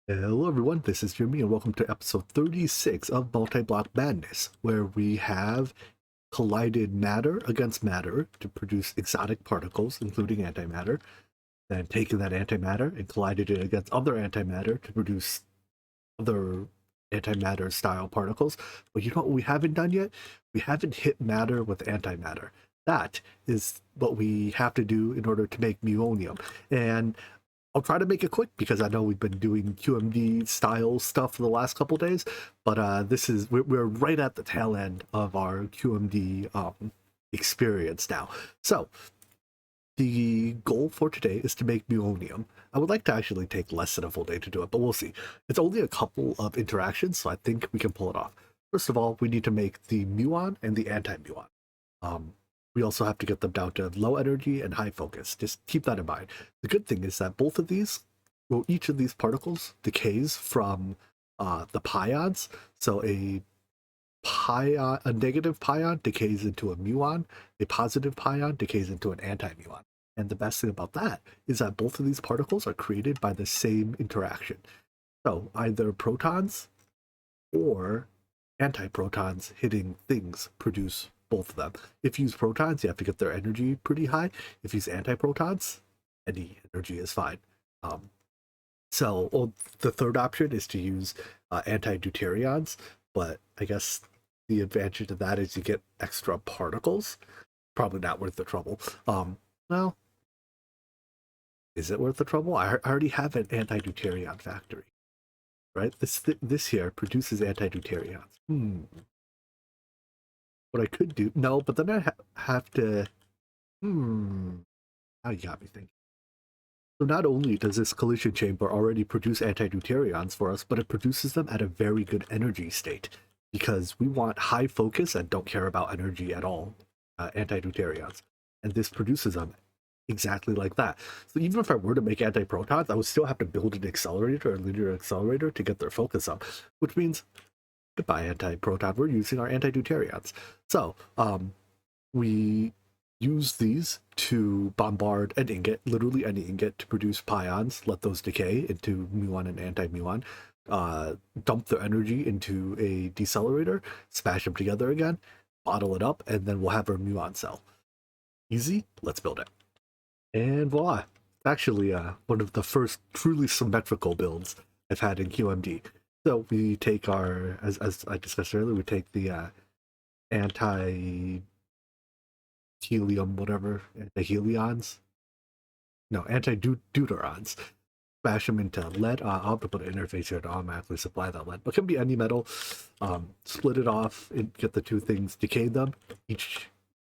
Hello everyone, this is Jimmy and welcome to episode 36 of Multiblock Madness, where we have collided matter against matter to produce exotic particles, including antimatter, then taken that antimatter and collided it against other antimatter to produce other antimatter style particles. But you know what we haven't done yet? We haven't hit matter with antimatter. That is what we have to do in order to make muonium. And I'll try to make it quick because I know we've been doing QMD style stuff for the last couple days, but we're right at the tail end of our QMD experience now. So the goal for today is to make muonium. I would like to actually take less than a full day to do it, but we'll see. It's only a couple of interactions, so I think we can pull it off. First of all, we need to make the muon and the anti-muon. We also have to get them down to low energy and high focus. Just keep that in mind. The good thing is that both of these, well, each of these particles decays from the pions. So a negative pion decays into a muon, a positive pion decays into an anti-muon. And the best thing about that is that both of these particles are created by the same interaction. So either protons or antiprotons hitting things produce both of them. If you use protons, you have to get their energy pretty high. If you use antiprotons, any energy is fine. The third option is to use anti-deuterions, but I guess the advantage of that is you get extra particles. Probably not worth the trouble. Well, is it worth the trouble? I already have an anti-deuterion factory, right? This here produces anti-deuterions. What I could do, no, but then I have to. Now you got me thinking. So not only does this collision chamber already produce anti-deuterions for us, but it produces them at a very good energy state because we want high focus and don't care about energy at all, anti-deuterions. And this produces them exactly like that. So even if I were to make antiprotons, I would still have to build an accelerator, a linear accelerator, to get their focus up, which means goodbye antiproton, we're using our anti-deuterions. So we use these to bombard an ingot, literally any ingot, to produce pions, let those decay into muon and anti-muon, dump their energy into a decelerator, smash them together again, bottle it up, and then we'll have our muon cell. Easy, let's build it. And voila, it's actually one of the first truly symmetrical builds I've had in QMD. So we take our, as I discussed earlier, we take the anti helium, whatever, anti-helions, no, anti-deuterons, bash them into lead. I'll have to put an interface here to automatically supply that lead, but it can be any metal. Split it off and get the two things, decay them.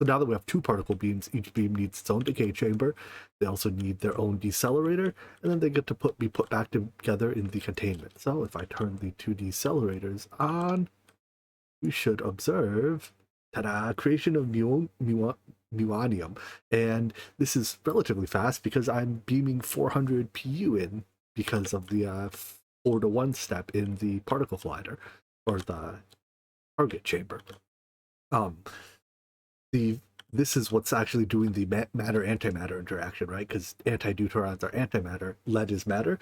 So now that we have two particle beams, each beam needs its own decay chamber. They also need their own decelerator, and then they get to be put back together in the containment. So if I turn the two decelerators on, we should observe, ta-da, creation of muonium. And this is relatively fast because I'm beaming 400 PU in because of the 4-to-1 step in the particle collider, or the target chamber. This is what's actually doing the matter-antimatter interaction, right? Because anti-deuterons are antimatter, lead is matter.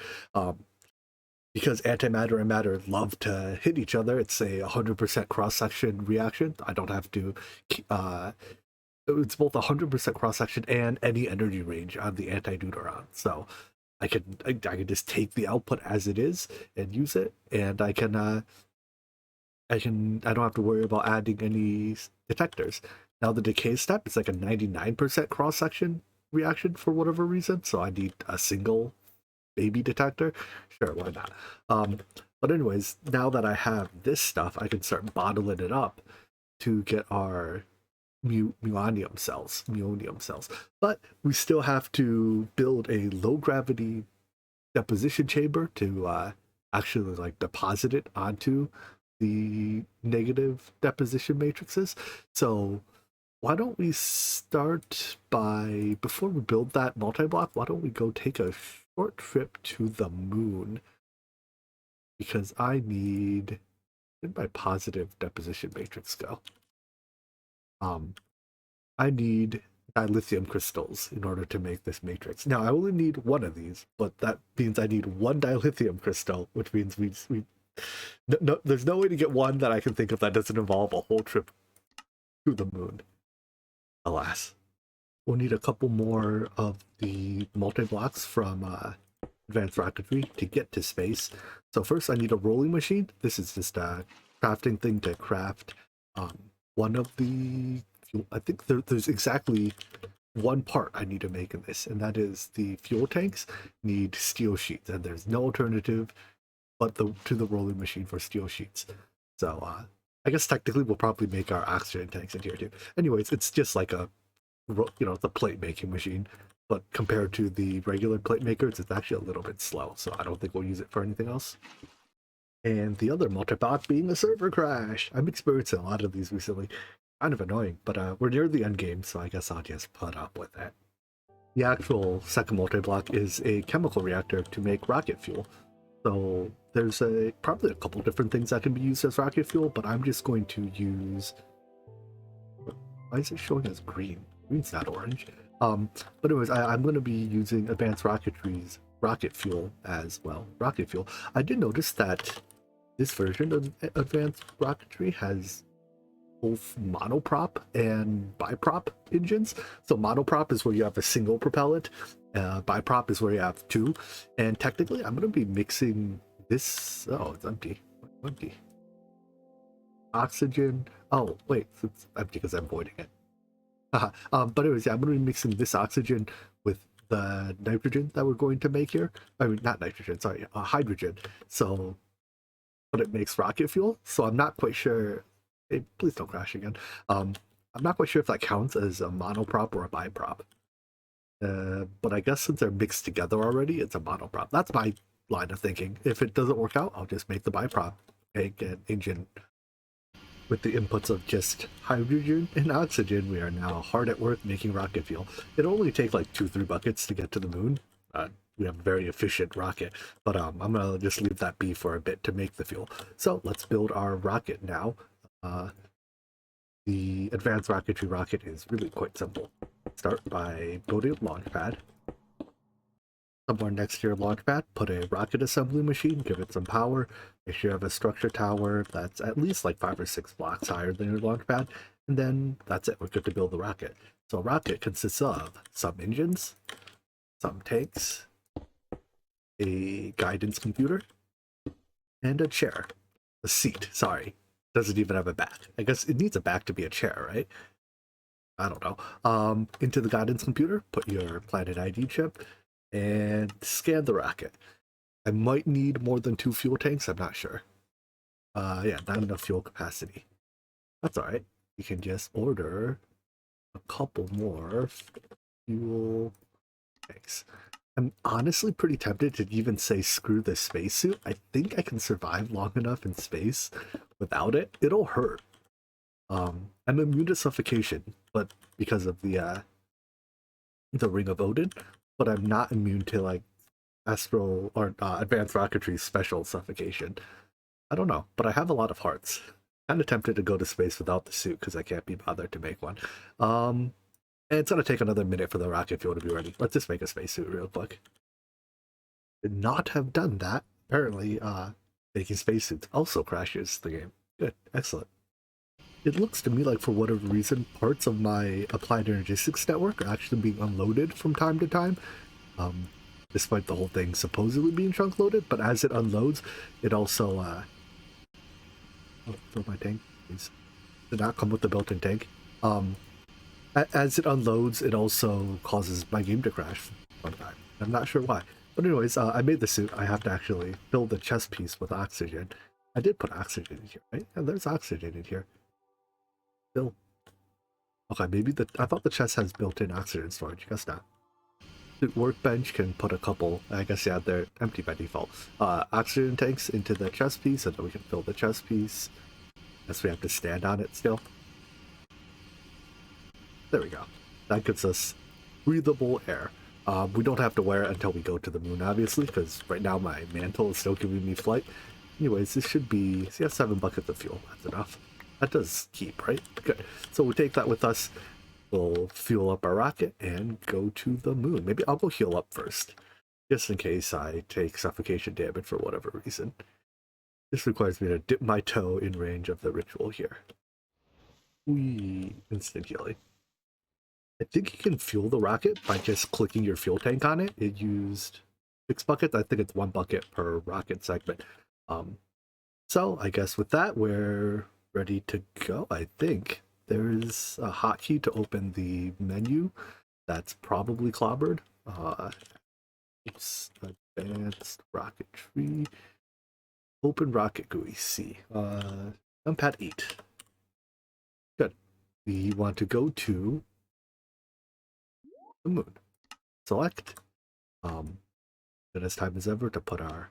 Because antimatter and matter love to hit each other, it's a 100% cross-section reaction. I don't have to. It's both 100% cross-section and any energy range on the anti-deuteron. So I can just take the output as it is and use it, and I don't have to worry about adding any detectors. Now the decay step is like a 99% cross-section reaction for whatever reason, so I need a single baby detector. Sure, why not? But anyways, now that I have this stuff, I can start bottling it up to get our muonium cells. But we still have to build a low gravity deposition chamber to actually like deposit it onto the negative deposition matrices. So why don't we start by, before we build that multi-block, why don't we go take a short trip to the moon? Because I need, where did my positive deposition matrix go? I need dilithium crystals in order to make this matrix. Now I only need one of these, but that means I need one dilithium crystal, which means we no, there's no way to get one that I can think of that doesn't involve a whole trip to the moon. Alas. We'll need a couple more of the multi-blocks from advanced rocketry to get to space. So first I need a rolling machine. This is just a crafting thing to craft one of the, I think there's exactly one part I need to make in this, and that is the fuel tanks need steel sheets, and there's no alternative but to the rolling machine for steel sheets. So I guess technically we'll probably make our oxygen tanks in here too. Anyways, it's just like a, it's a plate making machine, but compared to the regular plate makers, it's actually a little bit slow, so I don't think we'll use it for anything else. And the other multi-block being a server crash. I'm experiencing a lot of these recently. Kind of annoying, but we're near the end game, so I guess I'll just put up with that. The actual second multi-block is a chemical reactor to make rocket fuel. So there's probably a couple different things that can be used as rocket fuel, but I'm just going to use... Why is it showing as green? Green's not orange. But anyways, I'm going to be using advanced rocketry's rocket fuel as well. Rocket fuel. I did notice that this version of advanced rocketry has both monoprop and biprop engines. So monoprop is where you have a single propellant, biprop is where you have two, and technically I'm going to be mixing this. Oh, it's empty. Empty. Oxygen. Oh wait, it's empty because I'm voiding it. But anyways, yeah, I'm going to be mixing this oxygen with the nitrogen that we're going to make here. I mean, not nitrogen, sorry, hydrogen. So, but it makes rocket fuel. So I'm not quite sure. Hey, please don't crash again. I'm not quite sure if that counts as a monoprop or a biprop. But I guess since they're mixed together already, it's a monoprop. That's my line of thinking. If it doesn't work out, I'll just make the biprop, make an engine with the inputs of just hydrogen and oxygen. We are now hard at work making rocket fuel. It'll only take like 2-3 buckets to get to the moon. We have a very efficient rocket, but I'm gonna just leave that be for a bit to make the fuel. So let's build our rocket now. The advanced rocketry rocket is really quite simple. Start by building a launch pad. Somewhere next to your launch pad, put a rocket assembly machine, give it some power. Make sure you have a structure tower that's at least like 5 or 6 blocks higher than your launch pad, and then that's it. We're good to build the rocket. So a rocket consists of some engines, some tanks, a guidance computer, and a chair. A seat, sorry. Doesn't even have a back. I guess it needs a back to be a chair, right? I don't know. Into the guidance computer, put your planet ID chip, and scan the rocket. I might need more than 2 fuel tanks, I'm not sure. Yeah, not enough fuel capacity. That's alright. You can just order a couple more fuel tanks. I'm honestly pretty tempted to even say screw the spacesuit. I think I can survive long enough in space without it. It'll hurt. I'm immune to suffocation, but because of the Ring of Odin, but I'm not immune to like astral or advanced rocketry special suffocation. I don't know, but I have a lot of hearts. Kind of tempted to go to space without the suit because I can't be bothered to make one. And it's gonna take another minute for the rocket fuel to be ready. Let's just make a spacesuit real quick. Did not have done that. Apparently, making spacesuits also crashes the game. Good, excellent. It looks to me like for whatever reason, parts of my applied energistics network are actually being unloaded from time to time. Despite the whole thing supposedly being chunk loaded, but as it unloads, it also oh, fill my tank, please. Did not come with the built-in tank. As it unloads, it also causes my game to crash sometimes. I'm not sure why. But anyways, I made the suit. I have to actually fill the chest piece with oxygen. I did put oxygen in here, right? Yeah, there's oxygen in here. Fill. Okay, maybe I thought the chest has built-in oxygen storage. Guess not. The workbench can put a couple, I guess, yeah, they're empty by default. Oxygen tanks into the chest piece, and then we can fill the chest piece. Guess we have to stand on it still. There we go. That gives us breathable air. We don't have to wear it until we go to the moon, obviously, because right now my mantle is still giving me flight. Anyways, this should be, see, 7 buckets of fuel. That's enough. That does keep, right? Good. So we take that with us. we'll fuel up our rocket and go to the moon. Maybe I'll go heal up first, just in case I take suffocation damage for whatever reason. This requires me to dip my toe in range of the ritual here. Whee! Instant healing. I think you can fuel the rocket by just clicking your fuel tank on it. It used 6 buckets. I think it's 1 bucket per rocket segment. So I guess with that, we're ready to go. I think there's a hotkey to open the menu. That's probably clobbered. It's advanced rocketry. Open rocket GUI C. Numpad 8. Good. We want to go to the moon. Select. Then it's time as ever to put our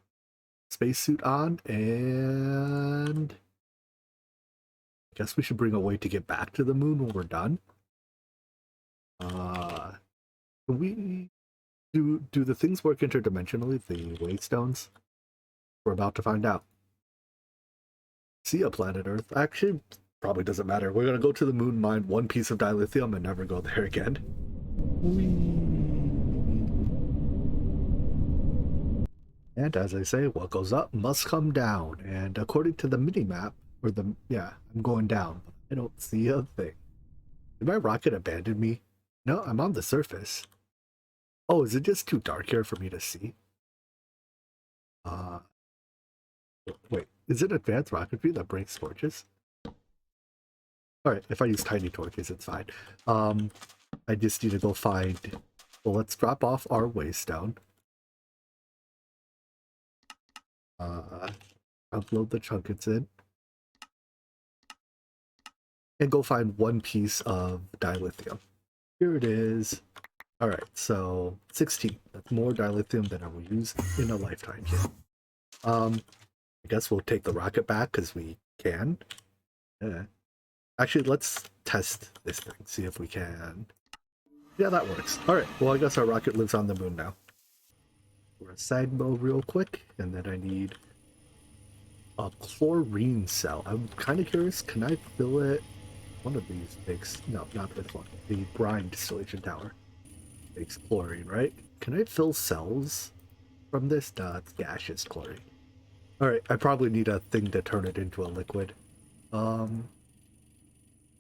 spacesuit on, and I guess we should bring a way to get back to the moon when we're done. Can we do the things work interdimensionally, the waystones? We're about to find out. See a planet Earth. Actually, probably doesn't matter. We're gonna go to the moon, mine 1 piece of dilithium, and never go there again. And as I say, what goes up must come down. And according to the mini-map, or I'm going down. I don't see a thing. Did my rocket abandon me? No, I'm on the surface. Oh, is it just too dark here for me to see? Wait, is it advanced rocketry that breaks torches? Alright, if I use tiny torches, it's fine. I just need to go find... Well, let's drop off our waystone. Upload the chunk it's in. And go find 1 piece of dilithium. Here it is. Alright, so 16. That's more dilithium than I will use in a lifetime here. I guess we'll take the rocket back because we can. Actually, let's test this thing, see if we can. Yeah, that works. Alright, well, I guess our rocket lives on the moon now. We're a side mode real quick, and then I need a chlorine cell. I'm kind of curious, can I fill it? One of these makes, no, not this one. The brine distillation tower makes chlorine, right? Can I fill cells from this? No, it's gaseous chlorine. Alright, I probably need a thing to turn it into a liquid.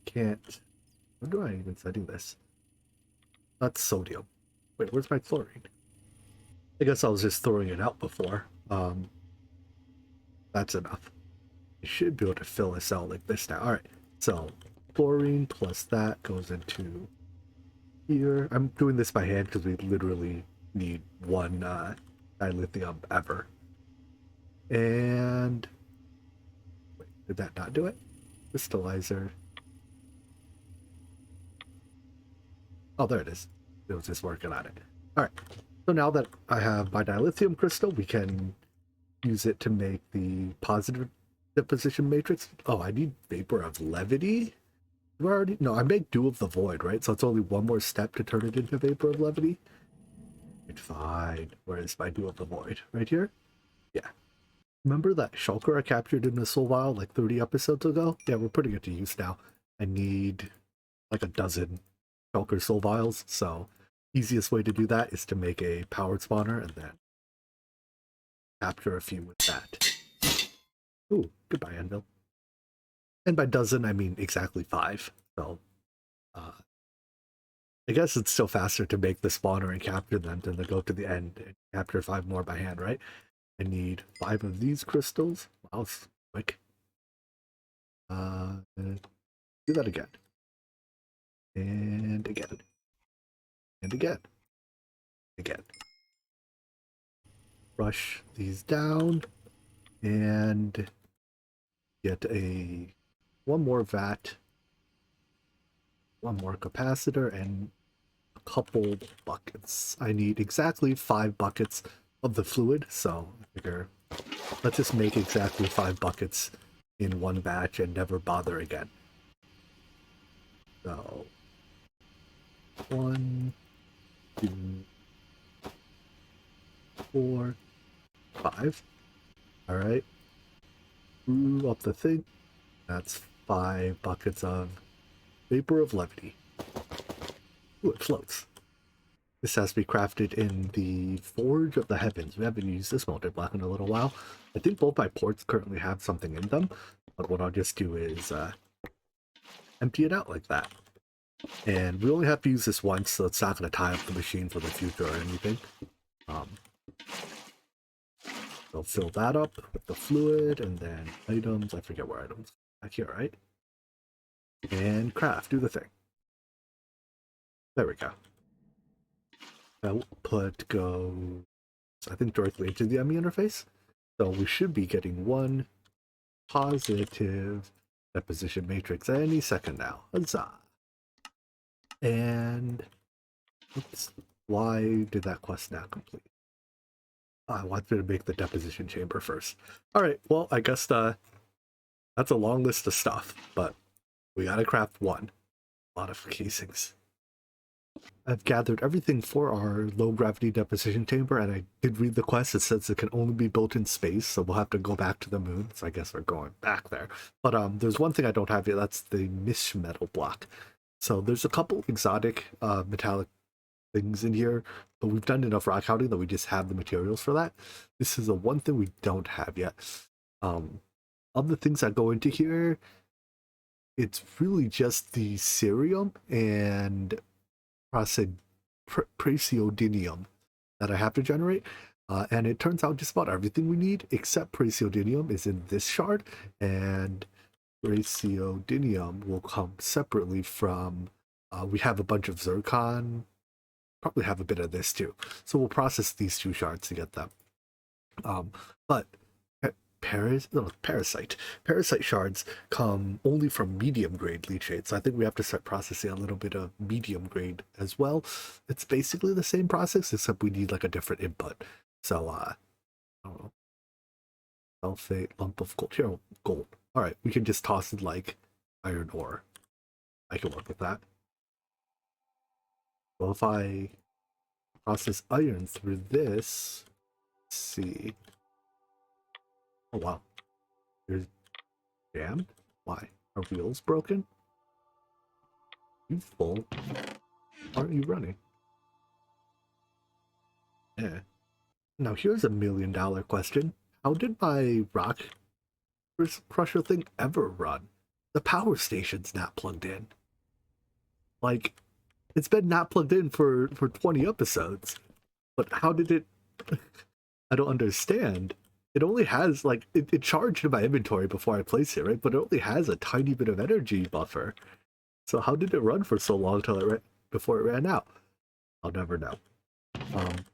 Can't. When do I even setting this? That's sodium. Wait, where's my chlorine? I guess I was just throwing it out before. That's enough. You should be able to fill a cell like this now. Alright, so chlorine plus that goes into here. I'm doing this by hand because we literally need 1 dilithium ever. And wait, did that not do it? Crystallizer. Oh, there it is. It was just working on it. Alright, so now that I have my dilithium crystal, we can use it to make the positive deposition matrix. Oh, I need vapor of levity? Do I already? No, I make dew of the void, right? So it's only 1 more step to turn it into vapor of levity. Fine. Where is my dew of the void? Right here? Yeah. Remember that shulker I captured in the soul vial like 30 episodes ago? Yeah, we're putting it to use now. I need like a dozen shulker soul vials, so easiest way to do that is to make a powered spawner and then capture a few with that. Ooh, goodbye, Anvil. And by dozen, I mean exactly 5. So, I guess it's still faster to make the spawner and capture them than to go to the end and capture 5 more by hand, right? I need 5 of these crystals. Wow, it's quick. Do that again. And again. And again. Again. Brush these down and get a 1 more vat, 1 more capacitor, and a couple buckets. I need exactly 5 buckets of the fluid, so I figure let's just make exactly 5 buckets in 1 batch and never bother again. So 1, 2, 4, 5. Alright. Brew up the thing. That's 5 buckets of vapor of levity. Ooh, it floats. This has to be crafted in the Forge of the Heavens. We haven't used this Multiblock in a little while. I think both my ports currently have something in them, but what I'll just do is empty it out like that. And we only have to use this once, so it's not going to tie up the machine for the future or anything. So fill that up with the fluid, and then items, I forget where items, back here, right? And craft, do the thing. There we go. Output goes, I think, directly into the ME interface. So we should be getting one positive deposition matrix any second now. Huzzah! And oops, why did that quest not complete? I wanted to make the deposition chamber first. All right, well, I guess that's a long list of stuff, but we gotta craft one. A lot of casings. I've gathered everything for our low gravity deposition chamber, and I did read the quest. It says it can only be built in space, so we'll have to go back to the moon. So I guess we're going back there. But there's one thing I don't have yet. That's the Mish metal block. So there's a couple exotic metallic things in here, but we've done enough rock hounding that we just have the materials for that. This is the one thing we don't have yet. Of the things that go into here, it's really just the cerium and praseodymium that I have to generate. And it turns out just about everything we need except praseodymium is in this shard, and praseodymium will come separately from, we have a bunch of zircon, probably have a bit of this too. So we'll process these two shards to get them. But parasite shards come only from medium grade leachate, so I think we have to start processing a little bit of medium grade as well. It's basically the same process, except we need like a different input. So I don't know, sulfate, lump of gold. Here, gold. All right, we can just toss it like iron ore. I can work with that. Well, if I process iron through this, let's see. Oh wow, there's jammed. Why? Are wheels broken? You full? Aren't you running? Yeah. Now here's a $1 million question. How did my rock crusher thing ever run? The power station's not plugged in. Like, it's been not plugged in for 20 episodes. But how did it... I don't understand. It only has, like, it charged in my inventory before I placed it, right? But it only has a tiny bit of energy buffer. So how did it run for so long before it ran out? I'll never know.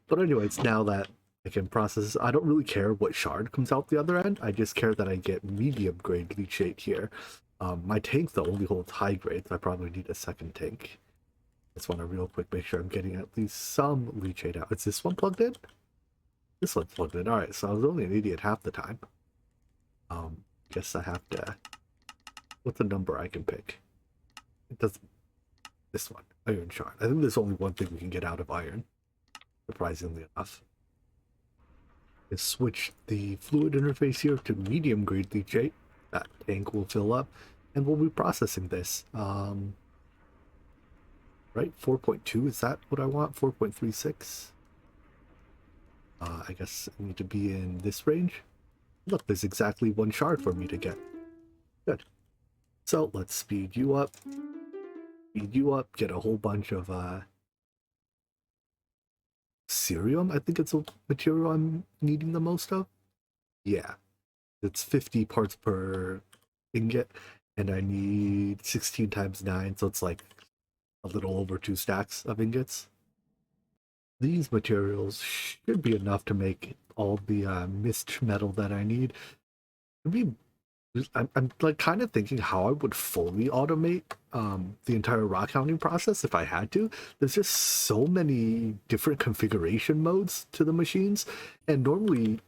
But anyways, now that I can process, I don't really care what shard comes out the other end. I just care that I get medium grade leachate here. My tank though only holds high grade, so I probably need a second tank. Just want to real quick make sure I'm getting at least some leachate out. Is this one plugged in? This one's plugged in. Alright, so I was only an idiot half the time. Guess I have to... What's a number I can pick? It doesn't... This one. Iron shard. I think there's only one thing we can get out of iron. Surprisingly enough. Just switch the fluid interface here to medium grade leachate. That tank will fill up, and we'll be processing this. Right, 4.2, is that what I want? 4.36? I guess I need to be in this range. Look, there's exactly one shard for me to get. Good. So let's speed you up, get a whole bunch of cerium. I think it's a material I'm needing the most of. Yeah, it's 50 parts per ingot, and I need 16 times 9, so it's like a little over 2 stacks of ingots. These materials should be enough to make all the mist metal that I need. I'm like kind of thinking how I would fully automate the entire rock hounding process if I had to. There's just so many different configuration modes to the machines, and normally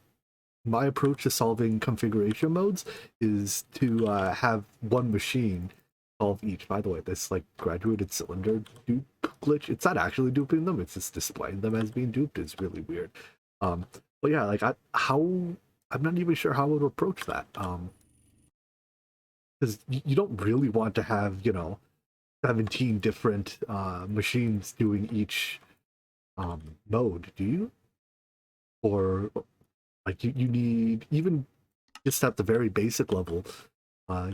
my approach to solving configuration modes is to have one machine solve each. By the way, this like graduated cylinder dupe glitch, it's not actually duping them, it's just displaying them as being duped. It's really weird. But yeah, like I'm not even sure how I would approach that. Because you don't really want to have, you know, 17 different machines doing each mode, do you? Or like you need, even just at the very basic level,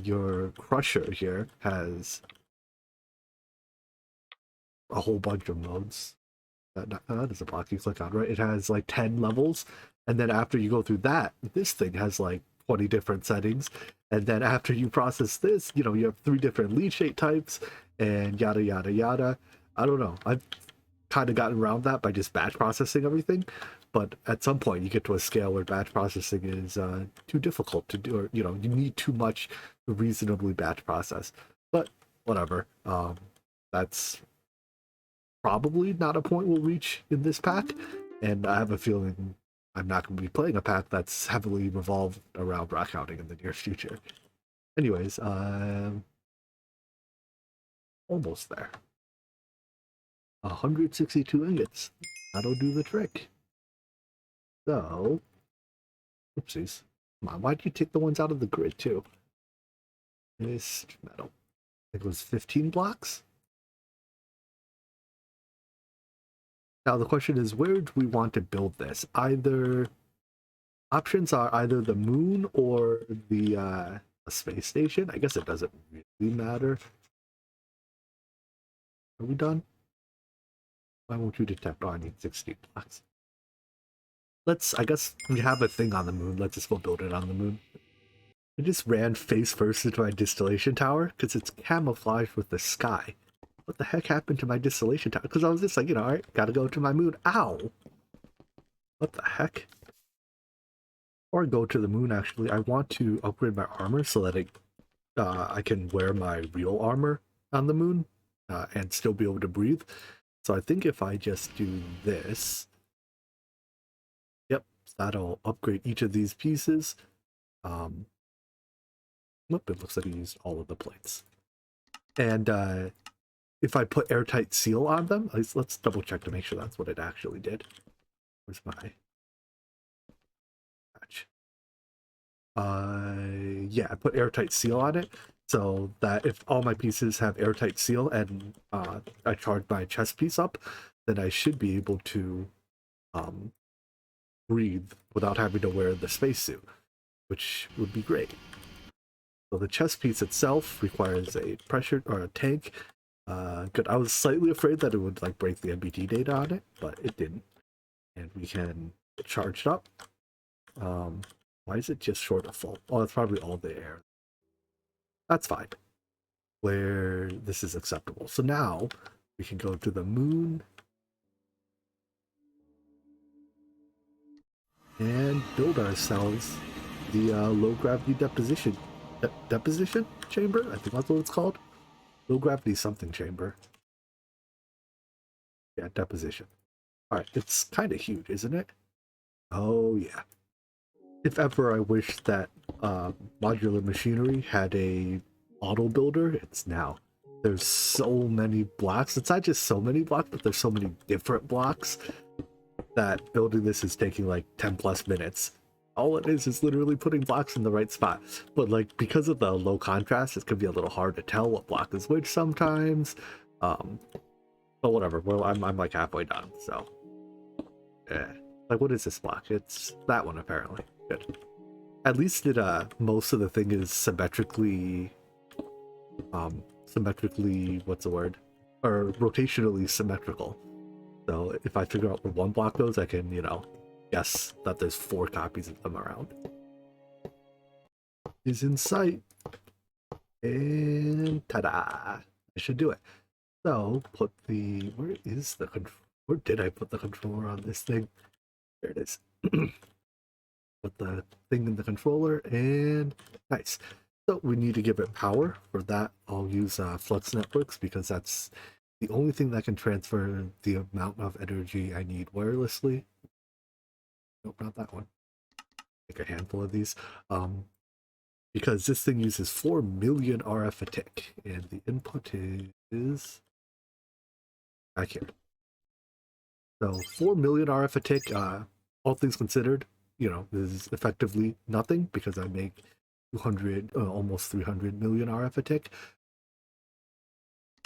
your crusher here has a whole bunch of modes. That is a block you click on, right? It has like 10 levels, and then after you go through that, this thing has like 20 different settings, and then after you process this, you know, you have 3 different lead shape types, and yada yada yada. I don't know. I've kind of gotten around that by just batch processing everything, but at some point you get to a scale where batch processing is too difficult to do, or you know, you need too much to reasonably batch process. But whatever. That's probably not a point we'll reach in this pack, and I have a feeling I'm not going to be playing a pack that's heavily revolved around rock hounding in the near future. Anyways, almost there. 162 ingots. That'll do the trick. So, oopsies. Come on, why did you take the ones out of the grid too? This metal. I think it was 15 blocks. Now the question is, where do we want to build this? Options are either the moon or the a space station. I guess it doesn't really matter. Are we done? Why won't you detect? Oh, I need 16 blocks. I guess we have a thing on the moon. Let's just go build it on the moon. I just ran face first into my distillation tower because it's camouflaged with the sky. What the heck happened to my distillation tower? Because I was just like, you know, all right, gotta go to my moon. Ow! What the heck? Before I go to the moon, actually, I want to upgrade my armor so that I can wear my real armor on the moon and still be able to breathe. So I think if I just do this, yep, that'll upgrade each of these pieces. Nope, it looks like I used all of the plates. And if I put airtight seal on them, let's double check to make sure that's what it actually did. Where's my patch? Yeah, I put airtight seal on it so that if all my pieces have airtight seal and I charge my chest piece up, then I should be able to breathe without having to wear the spacesuit, which would be great. So the chest piece itself requires a pressure or a tank. Good. I was slightly afraid that it would like break the MBT data on it, but it didn't. And we can get charged up. Why is it just short of full? Oh, it's probably all the air. That's fine. Where this is acceptable. So now we can go to the moon and build ourselves the low gravity deposition deposition chamber. I think that's what it's called. Low gravity something chamber. Yeah, deposition. All right, it's kind of huge, isn't it? Oh yeah. If ever I wish that modular machinery had a auto builder, it's now. There's so many blocks. It's not just so many blocks, but there's so many different blocks that building this is taking like 10 plus minutes. All it is literally putting blocks in the right spot. But like because of the low contrast, it can be a little hard to tell what block is which sometimes. But whatever. Well, I'm like halfway done, so yeah. Like what is this block? It's that one apparently. Good. At least it most of the thing is symmetrically what's the word? Or rotationally symmetrical. So if I figure out where one block goes, I can, you know, guess that there's 4 copies of them around. Is in sight. And ta-da! I should do it. So put the where did I put the controller on this thing? There it is. Put the thing in the controller and nice. So we need to give it power. For that, I'll use flux networks because that's the only thing that can transfer the amount of energy I need wirelessly. Nope, not that one. Take a handful of these. Because this thing uses 4 million RF a tick, and the input is back here. So 4 million RF a tick, all things considered, you know, is effectively nothing because I make 200, almost 300 million RF a tick.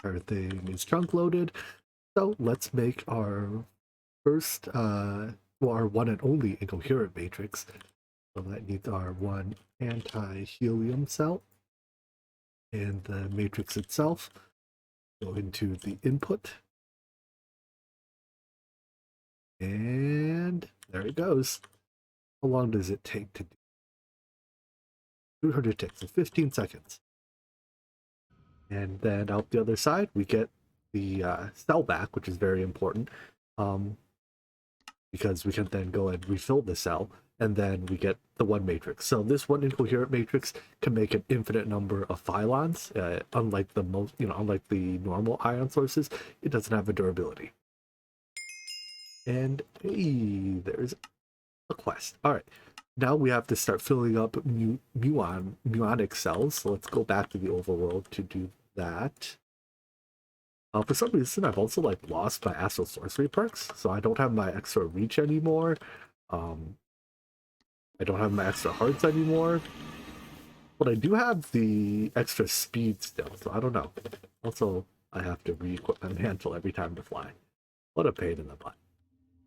Everything is chunk loaded. So let's make our first, well, our one and only incoherent matrix. So that needs our one anti-helium cell. And the matrix itself, go into the input. And there it goes. How long does it take to do? 200 ticks, so 15 seconds. And then out the other side, we get the cell back, which is very important, because we can then go and refill the cell, and then we get the one matrix. So this one incoherent matrix can make an infinite number of phylons. Unlike the unlike the normal ion sources, it doesn't have a durability. And hey, there's a quest. All right, now we have to start filling up muonic cells. So let's go back to the overworld to do that. For some reason, I've also lost my astral sorcery perks, so I don't have my extra reach anymore. I don't have my extra hearts anymore, but I do have the extra speed still. So I don't know. Also, I have to re-equip my mantle every time to fly. What a pain in the butt.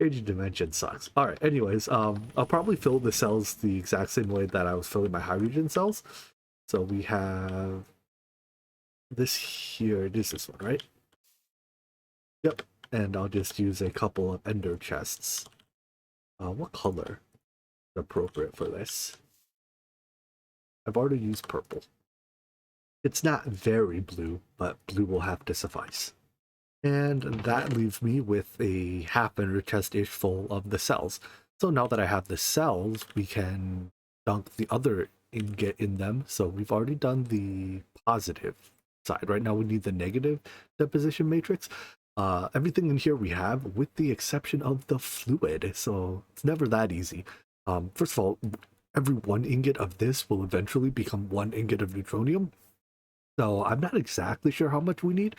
Changing dimension sucks. All right. Anyways, I'll probably fill the cells the exact same way that I was filling my hydrogen cells. So we have this here. It is this one, right? Yep, and I'll just use a couple of ender chests. What color is appropriate for this? I've already used purple. It's not very blue, but blue will have to suffice. And that leaves me with a half ender chest-ish full of the cells. So now that I have the cells, we can dunk the other ingot in them. So we've already done the positive side. Right now we need the negative deposition matrix. Everything in here we have, with the exception of the fluid, so it's never that easy. First of all, every one ingot of this will eventually become one ingot of neutronium, so I'm not exactly sure how much we need.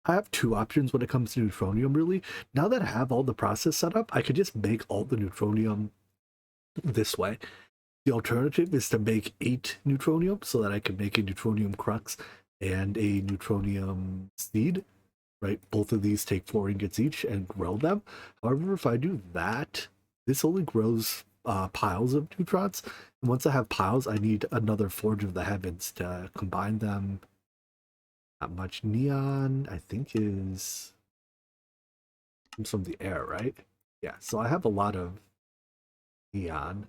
I have two options when it comes to neutronium, really. Now that I have all the process set up, I could just make all the neutronium this way. The alternative is to make 8 neutronium, so that I can make a neutronium crux and a neutronium seed. Right, both of these take 4 ingots each and grow them. However, if I do that, this only grows piles of neutrons. And once I have piles, I need another Forge of the Heavens to combine them. Not much neon, I think, comes from the air, right? Yeah, so I have a lot of neon.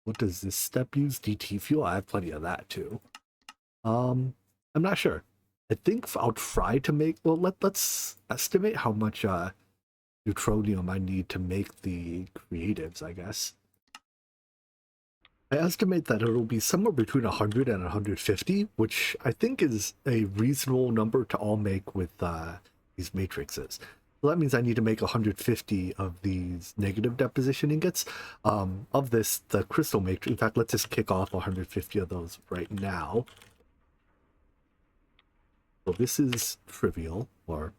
What does this step use? DT fuel? I have plenty of that too. I'm not sure. I think I'll try to make, well, let's estimate how much neutronium I need to make the creatives, I guess. I estimate that it'll be somewhere between 100 and 150, which I think is a reasonable number to all make with these matrices. So that means I need to make 150 of these negative deposition ingots. Of this, the crystal matrix, in fact, let's just kick off 150 of those right now. So this is trivial, or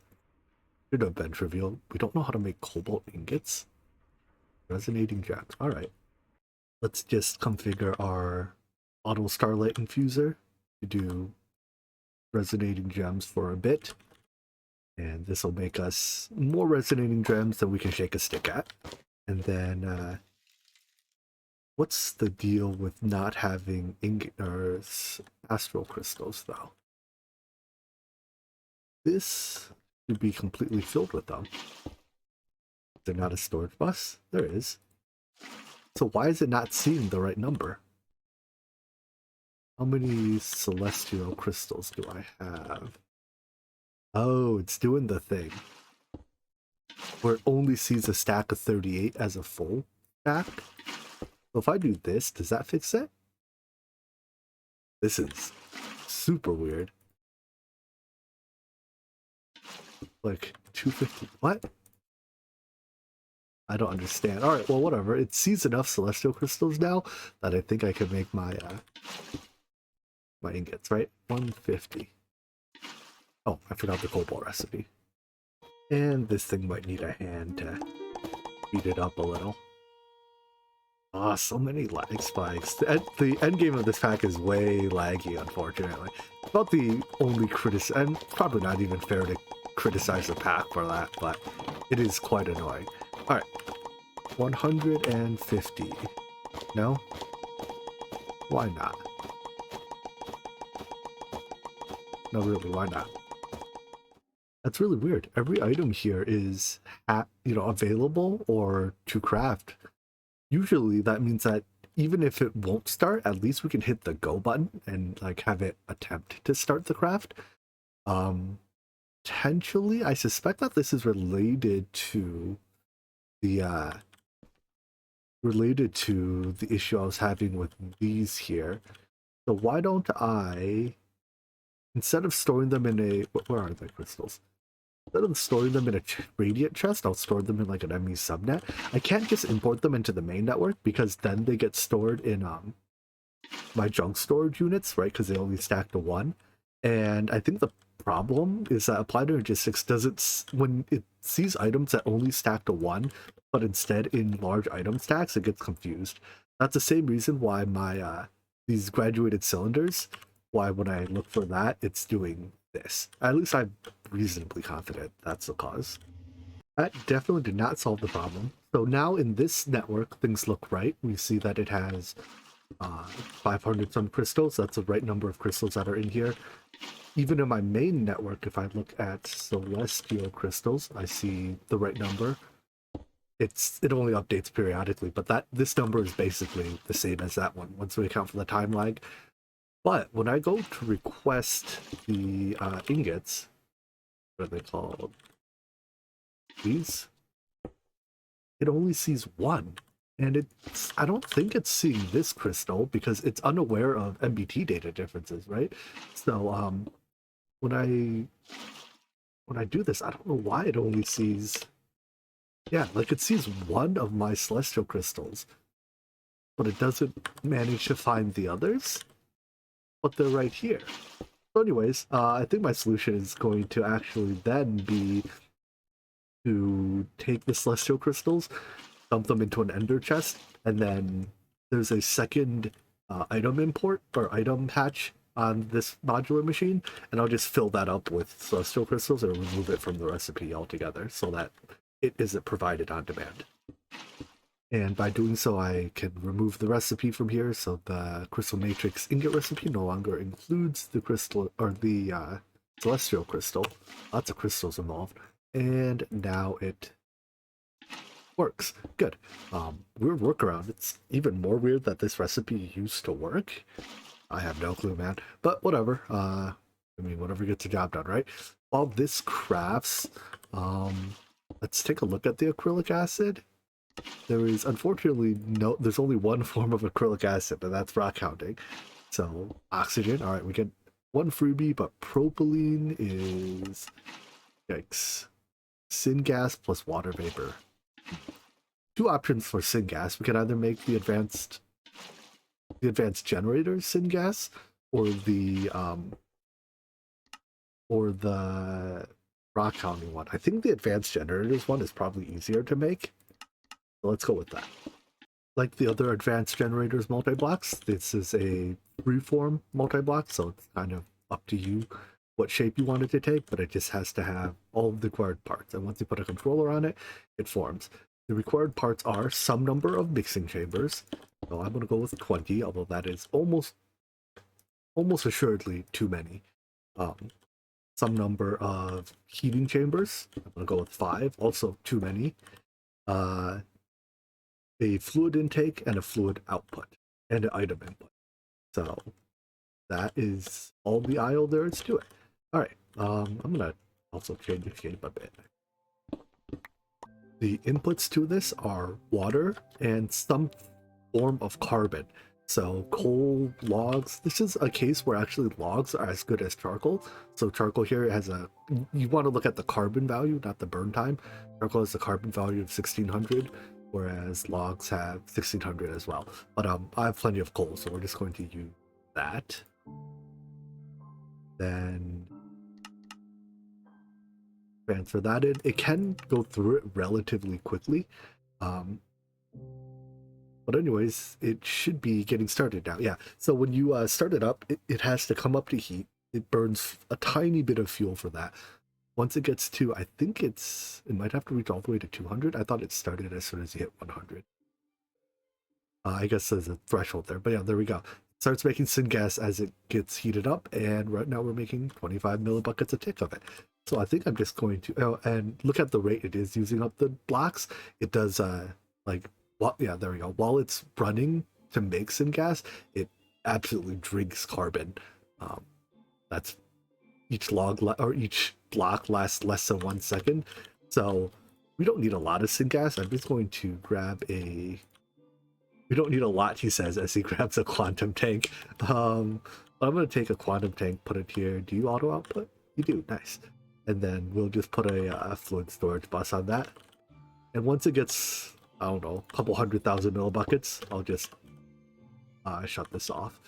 should have been trivial. We don't know how to make cobalt ingots. Resonating gems. All right. Let's just configure our auto starlight infuser to do resonating gems for a bit. And this will make us more resonating gems than we can shake a stick at. And then, what's the deal with not having astral crystals, though? This should be completely filled with them. Is there not a storage bus? There is. So why is it not seeing the right number? How many celestial crystals do I have? Oh, it's doing the thing where it only sees a stack of 38 as a full stack. So if I do this, does that fix it? This is super weird. Like 250, what? I don't understand. All right, well, whatever. It sees enough celestial crystals now that I think I can make my my ingots, right? 150. Oh, I forgot the cobalt recipe. And this thing might need a hand to speed it up a little. Ah, so many lag spikes. The end game of this pack is way laggy, unfortunately. About the only and probably not even fair to criticize the pack for that, but it is quite annoying. Alright, 150. No? Why not? No, really, why not? That's really weird. Every item here is, available or to craft. Usually that means that even if it won't start, at least we can hit the go button and like have it attempt to start the craft. Potentially, I suspect that this is related to the issue I was having with these here. So why don't I, instead of storing them in a, where are the crystals? Instead of storing them in a radiant chest, I'll store them in like an ME subnet. I can't just import them into the main network because then they get stored in my junk storage units, right? Because they only stack to 1. And I think the problem is that applied logistics doesn't, when it sees items that only stack to 1, but instead in large item stacks, it gets confused. That's the same reason why my these graduated cylinders, why when I look for that, it's doing this. At least I'm reasonably confident that's the cause. That definitely did not solve the problem. So now in this network, things look right. We see that it has 500 some crystals. That's the right number of crystals that are in here. Even in my main network, if I look at celestial crystals, I see the right number. It only updates periodically, but this number is basically the same as that one once we account for the time lag. But when I go to request the ingots, what are they called? These? It only sees 1. And I don't think it's seeing this crystal because it's unaware of MBT data differences, right? So when I do this, I don't know why it only sees, yeah, like it sees 1 of my celestial crystals, but it doesn't manage to find the others, but they're right here. So anyways, I think my solution is going to actually then be to take the celestial crystals, dump them into an ender chest, and then there's a second item import or item hatch on this modular machine, and I'll just fill that up with celestial crystals and remove it from the recipe altogether so that it isn't provided on demand. And by doing so, I can remove the recipe from here, so the crystal matrix ingot recipe no longer includes the crystal or the celestial crystal. Lots of crystals involved, and now it works. Good. Weird workaround. It's even more weird that this recipe used to work. I have no clue, man. But whatever. I mean, whatever gets the job done, right? While this crafts, let's take a look at the acrylic acid. There is unfortunately there's only one form of acrylic acid, and that's rock hounding. So oxygen. All right, we get 1 freebie, but propylene is, yikes, syngas plus water vapor. 2 options for syngas. We can either make the advanced generator syngas, or the rock hounding one. I think the advanced generators one is probably easier to make. So let's go with that. Like the other advanced generators multi-blocks, this is a freeform multi-block, so it's kind of up to you what shape you want it to take, but it just has to have all of the required parts. And once you put a controller on it, it forms. The required parts are some number of mixing chambers. So I'm going to go with 20, although that is almost assuredly too many. Some number of heating chambers. I'm going to go with 5, also too many. A fluid intake and a fluid output, and an item input. So that is all the IO there is to it. All right, I'm gonna also change the shape a bit. The inputs to this are water and some form of carbon. So coal, logs. This is a case where actually logs are as good as charcoal. So charcoal here has you want to look at the carbon value, not the burn time. Charcoal has the carbon value of 1600. Whereas logs have 1600 as well. But I have plenty of coal, so we're just going to use that. Then transfer that in. It can go through it relatively quickly. But anyways, it should be getting started now. Yeah, so when you start it up, it has to come up to heat. it burns a tiny bit of fuel for that. Once it gets to, I think it might have to reach all the way to 200. I thought it started as soon as you hit 100. I guess there's a threshold there, but yeah, there we go. It starts making syngas as it gets heated up, and right now we're making 25 millibuckets a tick of it. So I think I'm just going to, oh, and look at the rate it is using up the blocks. It does, like, well, yeah, there we go. While it's running to make syngas, it absolutely drinks carbon. That's each log or each block lasts less than 1 second, so we don't need a lot of syngas. I'm just going to grab a. We don't need a lot, he says as he grabs a quantum tank. I'm going to take a quantum tank, put it here. Do you auto output? You do, nice. And then we'll just put a fluid storage bus on that. And once it gets, I don't know, a couple 100,000 millibuckets, I'll just shut this off.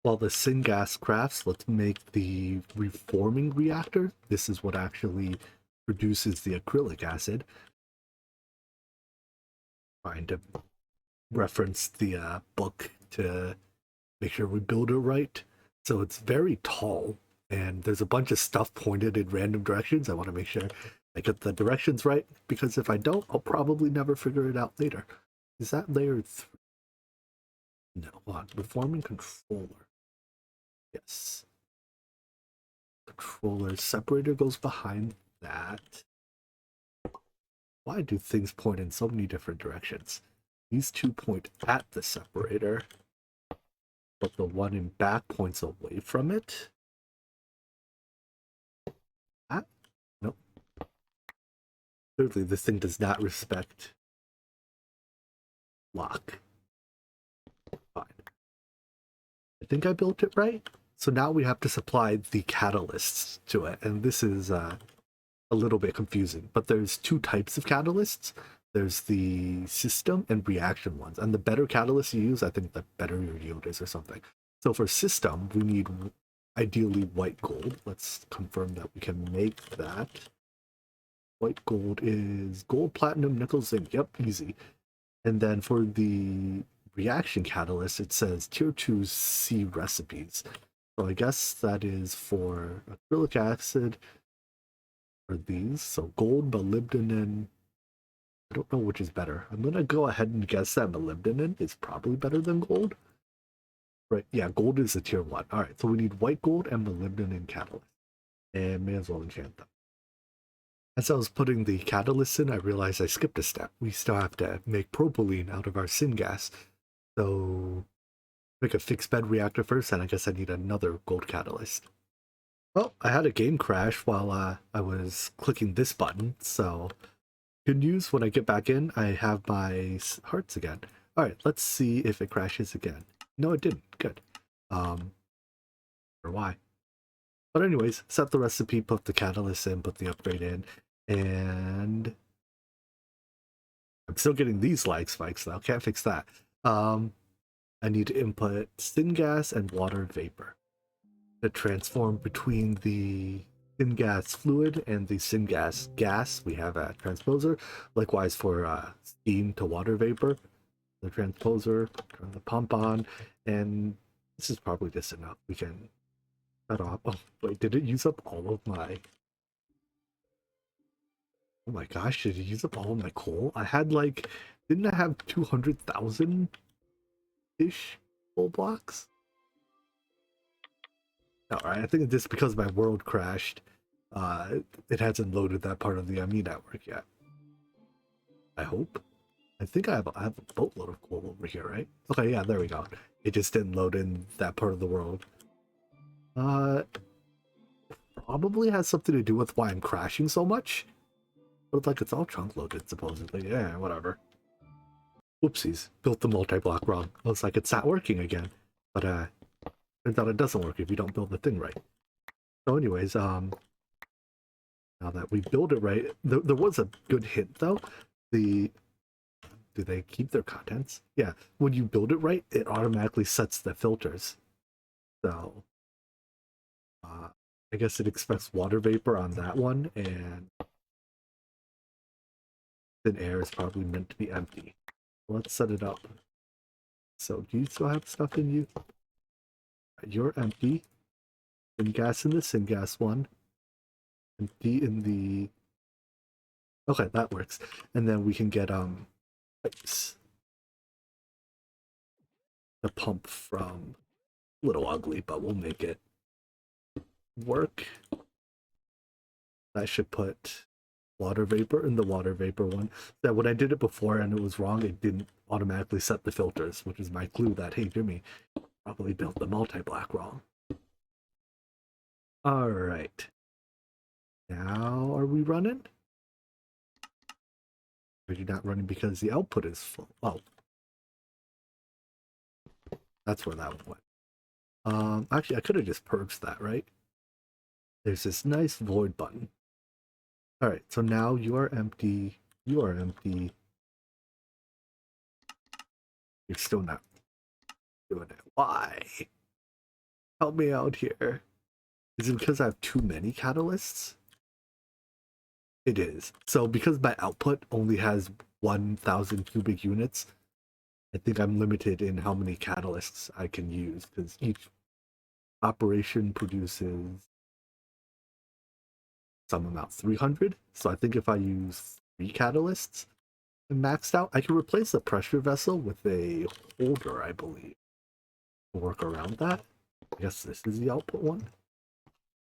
While the syngas crafts, let's make the reforming reactor. This is what actually produces the acrylic acid. Trying to reference the book to make sure we build it right. So it's very tall, and there's a bunch of stuff pointed in random directions. I want to make sure I get the directions right, because if I don't, I'll probably never figure it out later. Is that layer 3? No, hold on. Reforming controller. Yes. Controller separator goes behind that. Why do things point in so many different directions? These two point at the separator, but the one in back points away from it. Ah, nope. Clearly, this thing does not respect lock. Fine. I think I built it right. So now we have to supply the catalysts to it, and this is a little bit confusing. But there's two types of catalysts. There's the system and reaction ones, and the better catalyst you use, I think the better your yield is or something. So for system, we need ideally white gold. Let's confirm that we can make that. White gold is gold, platinum, nickel, zinc. Yep, easy. And then for the reaction catalyst, it says tier 2 C recipes. So I guess that is for acrylic acid or these. So gold, molybdenum. I don't know which is better. I'm going to go ahead and guess that molybdenum is probably better than gold. Right, yeah, gold is a tier 1. All right, so we need white gold and molybdenum catalyst. And may as well enchant them. As I was putting the catalyst in, I realized I skipped a step. We still have to make propylene out of our syngas. So make a fixed bed reactor first, and I guess I need another gold catalyst. Well, I had a game crash while I was clicking this button, so good news, when I get back in, I have my hearts again. All right, let's see if it crashes again. No, it didn't. Good. Or why. But anyways, set the recipe, put the catalyst in, put the upgrade in, and I'm still getting these lag spikes though. Can't fix that. I need to input syngas and water vapor to transform between the syngas fluid and the syngas gas. We have a transposer. Likewise for steam to water vapor. The transposer, turn the pump on, and this is probably just enough. We can cut off. Oh, wait, did it use up all of my... Oh my gosh, did it use up all of my coal? I had like... Didn't I have 200,000-ish coal blocks? Alright, I think this because my world crashed. It hasn't loaded that part of the ME network yet. I hope. I think I have a boatload of coal over here, right? Okay, yeah, there we go. It just didn't load in that part of the world. Probably has something to do with why I'm crashing so much. But like it's all chunk loaded, supposedly. Yeah, whatever. Whoopsies. Built the multi-block wrong. Looks like it's not working again. But turns out it doesn't work if you don't build the thing right. So anyways, now that we build it right, there was a good hint though. Do they keep their contents? Yeah, when you build it right, it automatically sets the filters. So I guess it expects water vapor on that one, and thin air is probably meant to be empty. Let's set it up. So do you still have stuff in you? You're empty. syngas in the syngas one, and D in the... Okay, that works. And then we can get pipes. The pump from Little Ugly, but we'll make it work. I should put water vapor in the water vapor one. That when I did it before and it was wrong, it didn't automatically set the filters, which is my clue that, hey, Jimmy probably built the multi-black wrong. All right. Now, are we running? Are you not running because the output is full? Oh. That's where that one went. Actually, I could have just purged that, right? There's this nice void button. All right, so now you are empty. You are empty. You're still not doing it. Why? Help me out here. Is it because I have too many catalysts? It is. So because my output only has 1,000 cubic units, I think I'm limited in how many catalysts I can use because each operation produces some amount, 300. So I think if I use 3 catalysts and maxed out, I can replace the pressure vessel with a holder, I believe, to work around that. I guess this is the output one.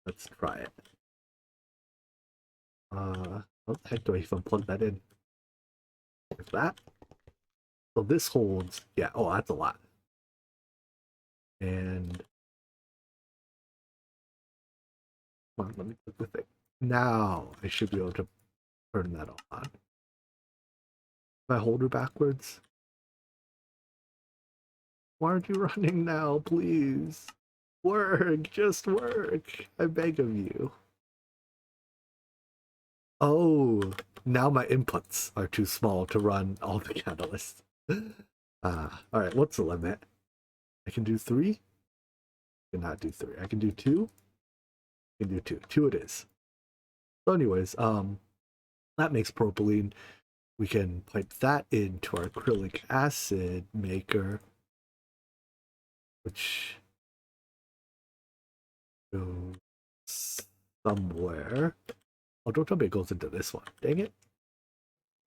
Let's try it. How the heck do I even plug that in? Like that. So this holds, yeah, oh, that's a lot. And come on, let me put the thing. Now I should be able to turn that on. My holder backwards. Why aren't you running now, please? Work, just work. I beg of you. Oh, now my inputs are too small to run all the catalysts. Alright, what's the limit? I can do 3? I cannot do 3. I can do 2? I can do 2. 2 it is. So anyways, that makes propylene. We can pipe that into our acrylic acid maker, which goes somewhere. Oh, don't tell me it goes into this one. Dang it.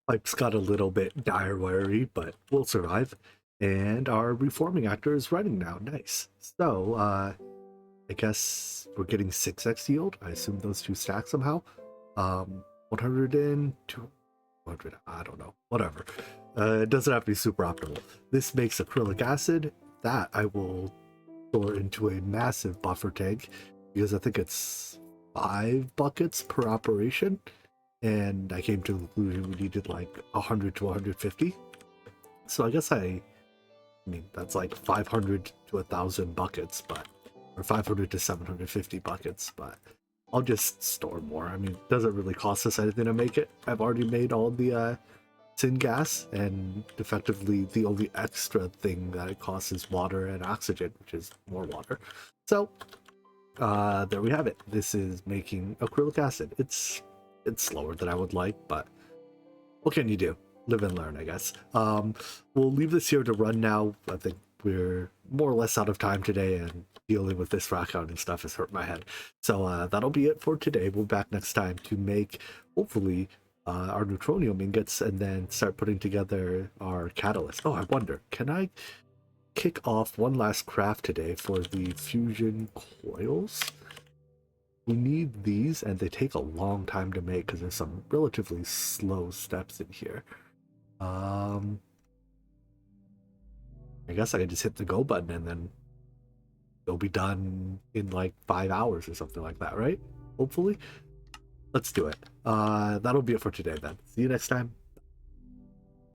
Pipe's got a little bit dire-wiry, but we'll survive. And our reforming actor is running now. Nice. So, I guess we're getting 6x yield. I assume those two stack somehow. 100 and 200. I don't know. Whatever. It doesn't have to be super optimal. This makes acrylic acid. That I will store into a massive buffer tank because I think it's 5 buckets per operation. And I came to the conclusion we needed like 100 to 150. So I guess I mean, that's like 500 to 1,000 buckets, but, or 500 to 750 buckets, but I'll just store more. I mean, it doesn't really cost us anything to make it. I've already made all the syngas, and effectively the only extra thing that it costs is water and oxygen, which is more water. So, there we have it. This is making acrylic acid. It's slower than I would like, but what can you do? Live and learn, I guess. We'll leave this here to run now. I think we're more or less out of time today, and dealing with this rock hounding stuff has hurt my head. So that'll be it for today. We'll be back next time to make, hopefully, our Neutronium ingots, and then start putting together our catalyst. Oh, I wonder, can I kick off one last craft today for the fusion coils? We need these, and they take a long time to make because there's some relatively slow steps in here. I guess I can just hit the go button and then they'll be done in like 5 hours or something like that, right? Hopefully. Let's do it. That'll be it for today then. See you next time.